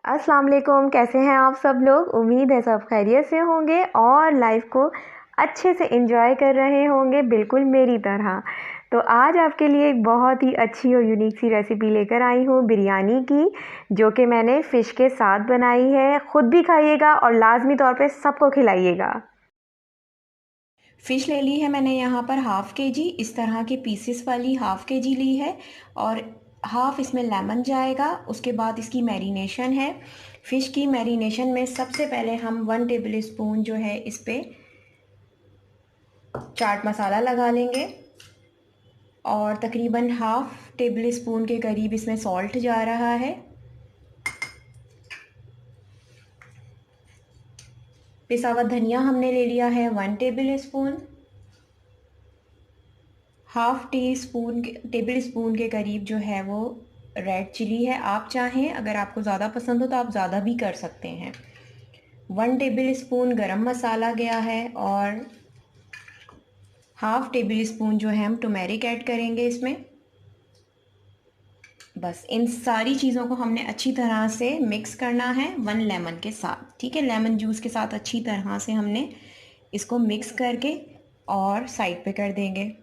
अस्सलाम वालेकुम। कैसे हैं आप सब लोग? उम्मीद है सब खैरियत से होंगे और लाइफ को अच्छे से एंजॉय कर रहे होंगे, बिल्कुल मेरी तरह। तो आज आपके लिए एक बहुत ही अच्छी और यूनिक सी रेसिपी लेकर आई हूँ बिरयानी की, जो कि मैंने फ़िश के साथ बनाई है। ख़ुद भी खाइएगा और लाजमी तौर पे सबको खिलाइएगा। फ़िश ले ली है मैंने यहाँ पर हाफ़ के जी, इस तरह के पीसेस वाली हाफ़ के जी ली है और हाफ़ इसमें लेमन जाएगा। उसके बाद इसकी मैरिनेशन है। फ़िश की मैरिनेशन में सबसे पहले हम 1 टेबल स्पून जो है इस पे चाट मसाला लगा लेंगे और तकरीबन हाफ़ टेबल स्पून के करीब इसमें सॉल्ट जा रहा है। पिसा हुआ धनिया हमने ले लिया है 1 table spoon. Half table spoon के करीब जो है वो रेड चिली है। आप चाहें अगर आपको ज़्यादा पसंद हो तो आप ज़्यादा भी कर सकते हैं। 1 टेबल स्पून गरम मसाला गया है और हाफ़ टेबल स्पून जो है हम टर्मेरिक ऐड करेंगे इसमें। बस इन सारी चीज़ों को हमने अच्छी तरह से मिक्स करना है 1 लेमन के साथ, ठीक है। लेमन जूस के साथ अच्छी तरह से हमने इसको मिक्स करके और साइड पे कर देंगे।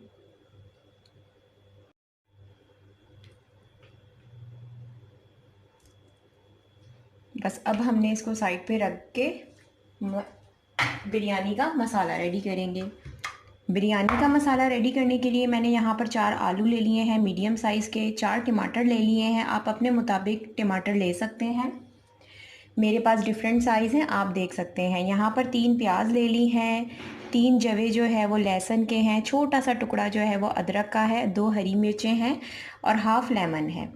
बस अब हमने इसको साइड पे रख के बिरयानी का मसाला रेडी करेंगे। बिरयानी का मसाला रेडी करने के लिए मैंने यहाँ पर 4 आलू ले लिए हैं मीडियम साइज़ के, 4 टमाटर ले लिए हैं। आप अपने मुताबिक टमाटर ले सकते हैं। मेरे पास डिफरेंट साइज़ हैं, आप देख सकते हैं। यहाँ पर 3 प्याज ले ली हैं, 3 जवे जो है वो लहसुन के हैं, छोटा सा टुकड़ा जो है वो अदरक का है, 2 हरी मिर्चें हैं और हाफ़ लेमन है।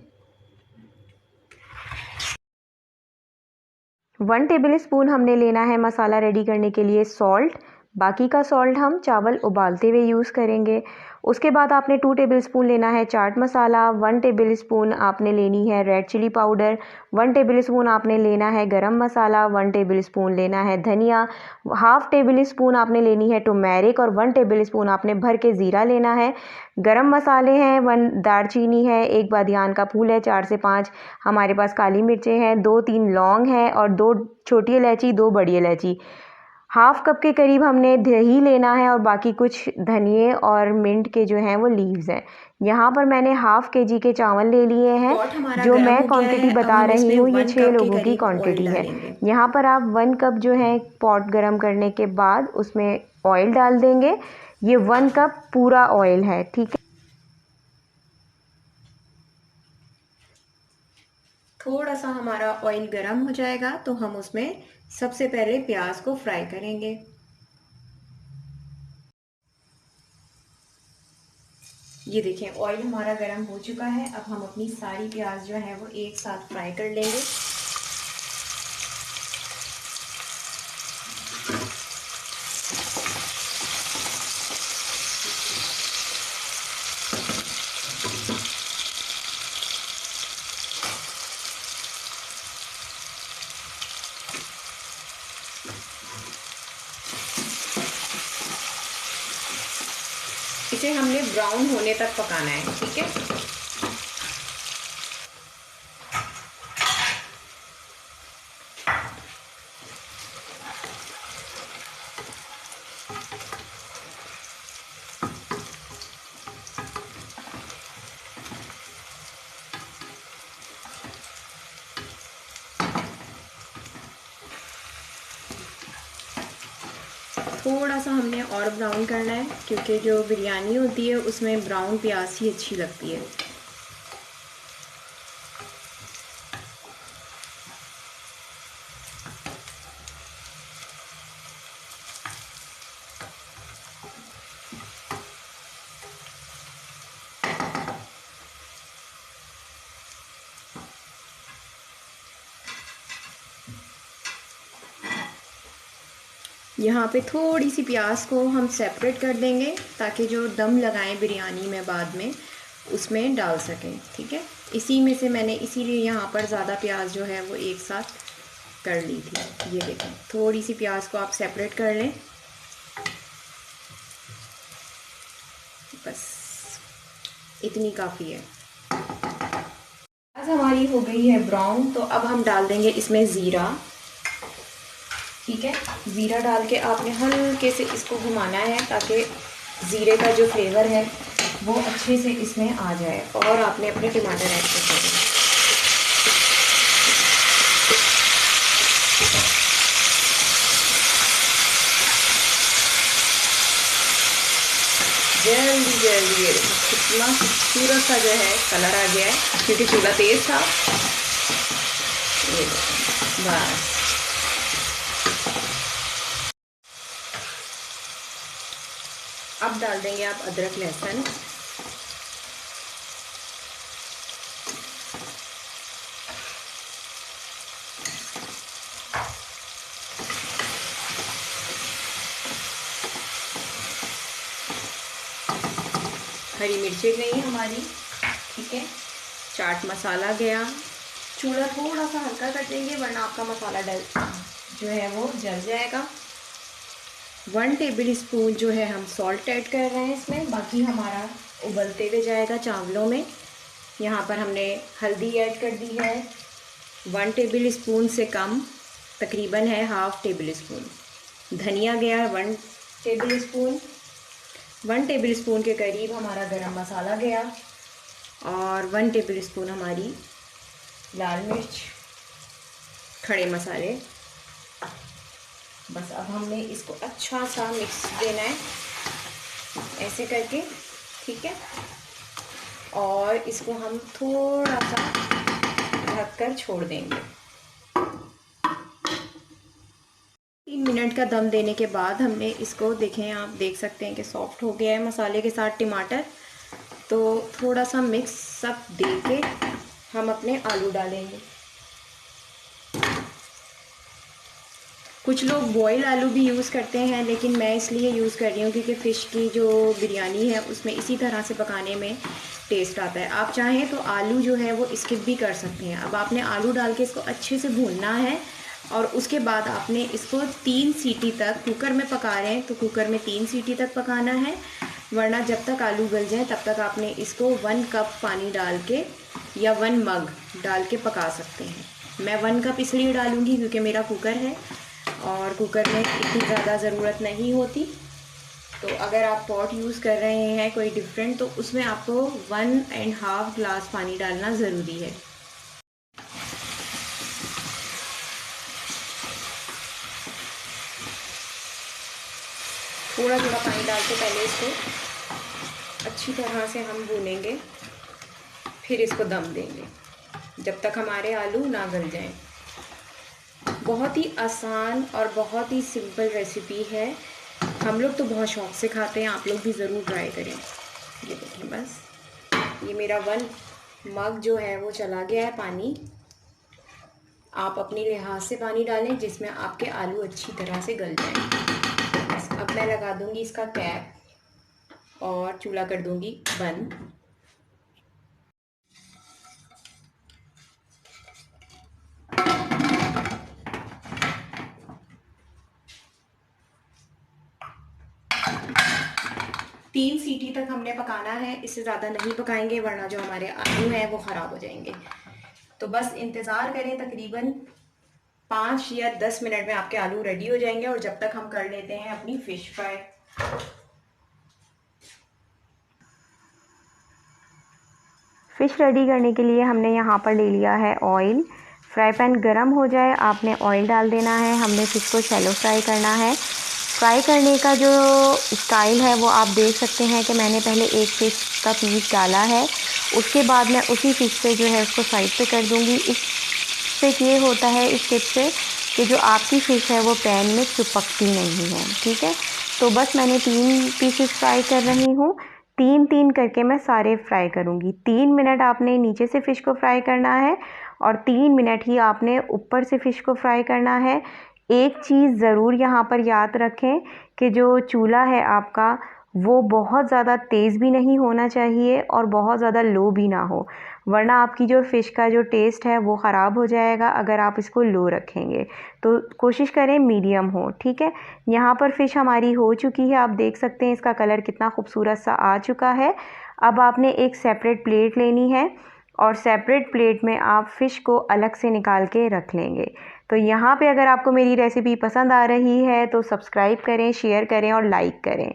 1 टेबल स्पून हमने लेना है मसाला रेडी करने के लिए सॉल्ट। बाकी का सॉल्ट हम चावल उबालते हुए यूज़ करेंगे। उसके बाद आपने 2 टेबल स्पून लेना है चाट मसाला, 1 टेबल स्पून आपने लेनी है red chilli powder, 1 tablespoon आपने लेना है गरम मसाला, 1 टेबल स्पून लेना है धनिया, हाफ़ टेबल स्पून आपने लेनी है टर्मेरिक और 1 टेबल स्पून आपने भर के ज़ीरा लेना है। गरम मसाले हैं, 1 दालचीनी है, 1 बादियान का फूल है, 4 से 5 हमारे पास काली मिर्चें हैं, 2-3 लौंग हैं और 2 छोटी इलायची, 2 बड़ी इलायची। हाफ़ कप के करीब हमने दही लेना है और बाकी कुछ धनिए और मिंट के जो हैं वो लीव्स हैं। यहाँ पर मैंने हाफ़ केजी के चावल ले लिए हैं। पॉट हमारा जो गर्म मैं हो गया क्वांटिटी है। अब बता हम रही इसमें हूँ ये 1 6 कप के लोगों की करीब ऑयल क्वांटिटी है। डालेंगे। यहाँ पर आप 1 कप जो है पॉट गर्म करने के बाद उसमें ऑयल डाल देंगे। ये 1 कप पूरा ऑयल है, ठीक है। थोड़ा सा हमारा ऑयल गर्म हो जाएगा तो हम उसमें सबसे पहले प्याज को फ्राई करेंगे। ये देखें ऑयल हमारा गर्म हो चुका है। अब हम अपनी सारी प्याज जो है वो एक साथ फ्राई कर लेंगे। इसे हमने ब्राउन होने तक पकाना है, ठीक है। थोड़ा सा हमने और ब्राउन करना है क्योंकि जो बिरयानी होती है उसमें ब्राउन प्याज ही अच्छी लगती है। यहाँ पे थोड़ी सी प्याज को हम सेपरेट कर देंगे ताकि जो दम लगाएं बिरयानी में बाद में उसमें डाल सकें, ठीक है। इसी में से मैंने इसीलिए यहाँ पर ज़्यादा प्याज जो है वो एक साथ कर ली थी। ये देखें थोड़ी सी प्याज को आप सेपरेट कर लें, बस इतनी काफ़ी है। हमारी हो गई है ब्राउन, तो अब हम डाल देंगे इसमें ज़ीरा। ठीक है, ज़ीरा डाल के आपने हल्के से इसको घुमाना है ताकि ज़ीरे का जो फ्लेवर है वो अच्छे से इसमें आ जाए। और आपने अपने टमाटर ऐड कर देंगे। जल्दी जल्दी ये देखो कितना खूबसूरत सा जो है कलर आ गया है, क्योंकि चूल्हा तेज़ था। ये बस अब डाल देंगे आप अदरक लहसुन। हरी मिर्चें गई हमारी। ठीक है, चाट मसाला गया। चूल्हा थोड़ा सा हल्का कर देंगे वरना आपका मसाला जो है वो जल जाएगा। 1 टेबल स्पून जो है हम सॉल्ट ऐड कर रहे हैं इसमें, बाकी हमारा उबलते हुए जाएगा चावलों में। यहाँ पर हमने हल्दी ऐड कर दी है 1 टेबल स्पून से कम, तकरीबन है ½ टेबल स्पून। धनिया गया 1 टेबल स्पून। 1 टेबल स्पून के करीब हमारा गरम मसाला गया और 1 टेबल स्पून हमारी लाल मिर्च, खड़े मसाले। बस अब हमने इसको अच्छा सा मिक्स देना है ऐसे करके। ठीक है, और इसको हम थोड़ा सा ढककर छोड़ देंगे। 3 मिनट का दम देने के बाद हमने इसको देखें, आप देख सकते हैं कि सॉफ्ट हो गया है मसाले के साथ टमाटर। तो थोड़ा सा मिक्स अप दे के हम अपने आलू डालेंगे। कुछ लोग बॉयल आलू भी यूज़ करते हैं, लेकिन मैं इसलिए यूज़ कर रही हूँ क्योंकि फ़िश की जो बिरयानी है उसमें इसी तरह से पकाने में टेस्ट आता है। आप चाहें तो आलू जो है वो स्किप भी कर सकते हैं। अब आपने आलू डाल के इसको अच्छे से भूनना है और उसके बाद आपने इसको 3 सीटी तक, कुकर में पका रहे हैं तो कुकर में 3 सीटी तक पकाना है, वरना जब तक आलू गल जाए तब तक आपने इसको 1 कप पानी डाल के या 1 मग डाल के पका सकते हैं। मैं 1 कप इसलिए डालूँगी क्योंकि मेरा कुकर है और कुकर में इतनी ज़्यादा ज़रूरत नहीं होती। तो अगर आप पॉट यूज़ कर रहे हैं कोई डिफरेंट, तो उसमें आपको 1.5 ग्लास पानी डालना ज़रूरी है। थोड़ा थोड़ा पानी डाल के पहले इसको अच्छी तरह से हम भूनेंगे, फिर इसको दम देंगे जब तक हमारे आलू ना गल जाएं। बहुत ही आसान और बहुत ही सिंपल रेसिपी है। हम लोग तो बहुत शौक़ से खाते हैं, आप लोग भी ज़रूर ट्राई करें। ये देखें, बस ये मेरा 1 मग जो है वो चला गया है पानी। आप अपने लिहाज से पानी डालें जिसमें आपके आलू अच्छी तरह से गल जाएं। बस अब मैं लगा दूंगी इसका कैप और चूल्हा कर दूंगी बंद। तीन सीटी तक हमने पकाना है, इससे ज़्यादा नहीं पकाएंगे वरना जो हमारे आलू हैं वो ख़राब हो जाएंगे। तो बस इंतज़ार करें, तकरीबन 5 या 10 मिनट में आपके आलू रेडी हो जाएंगे। और जब तक हम कर लेते हैं अपनी फ़िश फ्राई। फ़िश रेडी करने के लिए हमने यहाँ पर ले लिया है ऑयल। फ्राई पैन गरम हो जाए आपने ऑयल डाल देना है। हमने फ़िश को शैलो फ्राई करना है। फ्राई करने का जो स्टाइल है वो आप देख सकते हैं कि मैंने पहले एक फ़िश का पीस डाला है, उसके बाद मैं उसी फ़िश से जो है उसको साइड पे कर दूंगी। इससे ये होता है इस टिप से कि जो आपकी फ़िश है वो पैन में चिपकती नहीं है। ठीक है, तो बस मैंने 3 पीसेस फ्राई कर रही हूँ। 3-3 करके मैं सारे फ्राई करूँगी। 3 मिनट आपने नीचे से फ़िश को फ्राई करना है और 3 मिनट ही आपने ऊपर से फ़िश को फ्राई करना है। एक चीज़ ज़रूर यहाँ पर याद रखें कि जो चूल्हा है आपका वो बहुत ज़्यादा तेज़ भी नहीं होना चाहिए और बहुत ज़्यादा लो भी ना हो, वरना आपकी जो फ़िश का जो टेस्ट है वो ख़राब हो जाएगा अगर आप इसको लो रखेंगे। तो कोशिश करें मीडियम हो। ठीक है, यहाँ पर फ़िश हमारी हो चुकी है, आप देख सकते हैं इसका कलर कितना खूबसूरत सा आ चुका है। अब आपने एक सेपरेट प्लेट लेनी है और सेपरेट प्लेट में आप फ़िश को अलग से निकाल के रख लेंगे। तो यहाँ पे अगर आपको मेरी रेसिपी पसंद आ रही है तो सब्सक्राइब करें, शेयर करें और लाइक करें।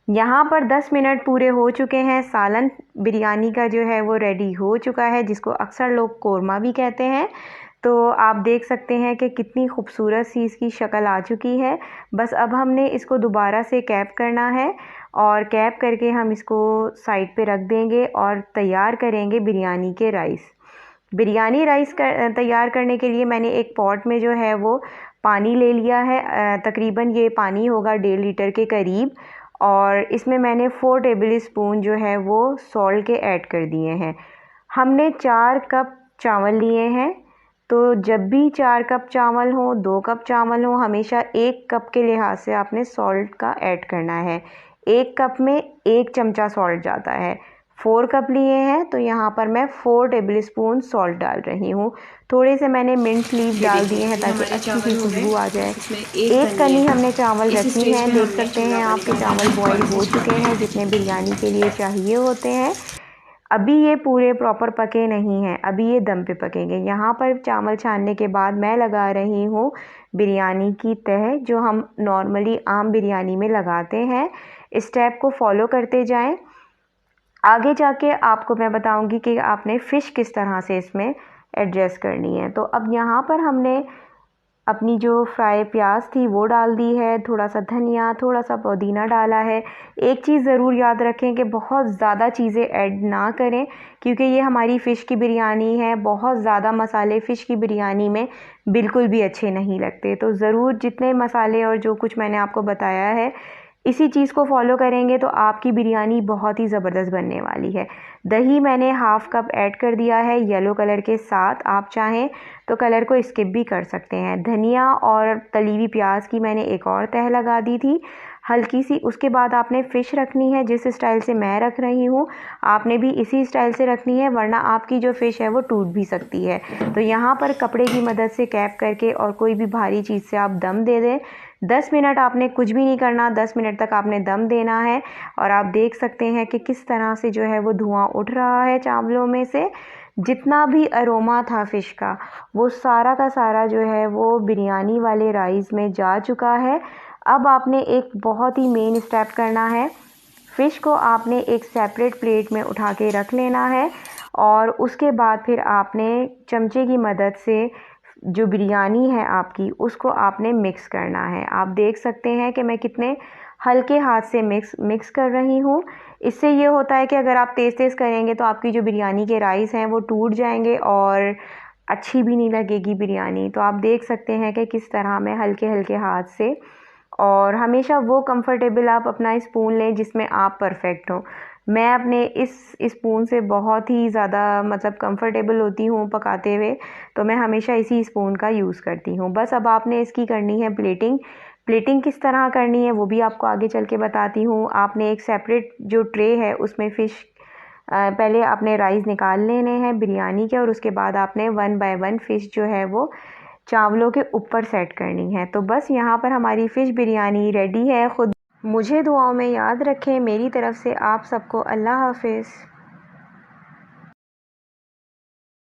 यहाँ पर 10 मिनट पूरे हो चुके हैं। सालन बिरयानी का जो है वो रेडी हो चुका है, जिसको अक्सर लोग कोरमा भी कहते हैं। तो आप देख सकते हैं कि कितनी खूबसूरत सी इसकी शक्ल आ चुकी है। बस अब हमने इसको दोबारा से कैप करना है और कैप करके हम इसको साइड पे रख देंगे और तैयार करेंगे बिरयानी के राइस। बिरयानी राइस तैयार करने के लिए मैंने एक पॉट में जो है वो पानी ले लिया है। तकरीबन ये पानी होगा 1.5 लीटर के करीब, और इसमें मैंने 4 टेबल स्पून जो है वो सॉल्ट के ऐड कर दिए हैं। हमने 4 कप चावल लिए हैं, तो जब भी 4 कप चावल हो, 2 कप चावल हो, हमेशा 1 कप के लिहाज से आपने सॉल्ट का ऐड करना है। 1 कप में 1 चमचा सॉल्ट जाता है। 4 कप लिए हैं तो यहाँ पर मैं 4 टेबल स्पून सॉल्ट डाल रही हूँ। थोड़े से मैंने मिंट लीव डाल दिए हैं ताकि अच्छी सी खुशबू आ जाए। एक कनी हमने चावल रखी है। देख सकते हैं आपके चावल बॉईल हो चुके हैं जितने बिरयानी के लिए चाहिए होते हैं। अभी ये पूरे प्रॉपर पके नहीं हैं, अभी ये दम पे पकेंगे। यहाँ पर चावल छानने के बाद मैं लगा रही हूँ बिरयानी की तह, जो हम नॉर्मली आम बिरयानी में लगाते हैं। इस स्टेप को फॉलो करते जाएं। आगे जाके आपको मैं बताऊंगी कि आपने फ़िश किस तरह से इसमें एडजस्ट करनी है। तो अब यहाँ पर हमने अपनी जो फ्राई प्याज थी वो डाल दी है, थोड़ा सा धनिया, थोड़ा सा पुदीना डाला है। एक चीज़ ज़रूर याद रखें कि बहुत ज़्यादा चीज़ें ऐड ना करें, क्योंकि ये हमारी फ़िश की बिरयानी है। बहुत ज़्यादा मसाले फ़िश की बिरयानी में बिल्कुल भी अच्छे नहीं लगते। तो ज़रूर जितने मसाले और जो कुछ मैंने आपको बताया है, इसी चीज़ को फॉलो करेंगे तो आपकी बिरयानी बहुत ही ज़बरदस्त बनने वाली है। दही मैंने हाफ़ कप ऐड कर दिया है येलो कलर के साथ। आप चाहें तो कलर को स्किप भी कर सकते हैं। धनिया और तली हुई प्याज की मैंने एक और तह लगा दी थी हल्की सी। उसके बाद आपने फ़िश रखनी है जिस स्टाइल से मैं रख रही हूँ, आपने भी इसी स्टाइल से रखनी है, वरना आपकी जो फ़िश है वो टूट भी सकती है। तो यहाँ पर कपड़े की मदद से कैप करके और कोई भी भारी चीज़ से आप दम दे दें। 10 मिनट आपने कुछ भी नहीं करना, 10 मिनट तक आपने दम देना है। और आप देख सकते हैं कि किस तरह से जो है वो धुआं उठ रहा है चावलों में से। जितना भी अरोमा था फ़िश का, वो सारा का सारा जो है वो बिरयानी वाले राइस में जा चुका है। अब आपने एक बहुत ही मेन स्टेप करना है। फ़िश को आपने एक सेपरेट प्लेट में उठा के रख लेना है और उसके बाद फिर आपने चमचे की मदद से जो बिरयानी है आपकी, उसको आपने मिक्स करना है। आप देख सकते हैं कि मैं कितने हल्के हाथ से मिक्स कर रही हूँ। इससे ये होता है कि अगर आप तेज़ तेज़ करेंगे तो आपकी जो बिरयानी के राइस हैं वो टूट जाएंगे और अच्छी भी नहीं लगेगी बिरयानी। तो आप देख सकते हैं कि किस तरह मैं हल्के हल्के हाथ से, और हमेशा वो कंफर्टेबल आप अपना स्पून लें जिसमें आप परफेक्ट हो। मैं अपने इस स्पून से बहुत ही ज़्यादा मतलब कंफर्टेबल होती हूँ पकाते हुए, तो मैं हमेशा इसी स्पून का यूज़ करती हूँ। बस अब आपने इसकी करनी है प्लेटिंग। प्लेटिंग किस तरह करनी है वो भी आपको आगे चल के बताती हूँ। आपने एक सेपरेट जो ट्रे है उसमें फ़िश पहले आपने राइस निकाल लेने हैं बिरयानी के, और उसके बाद आपने 1 बाय 1 फ़िश जो है वो चावलों के ऊपर सेट करनी है। तो बस यहाँ पर हमारी फ़िश बिरयानी रेडी है। खुद मुझे दुआओं में याद रखें। मेरी तरफ़ से आप सबको अल्लाह हाफ़िज़।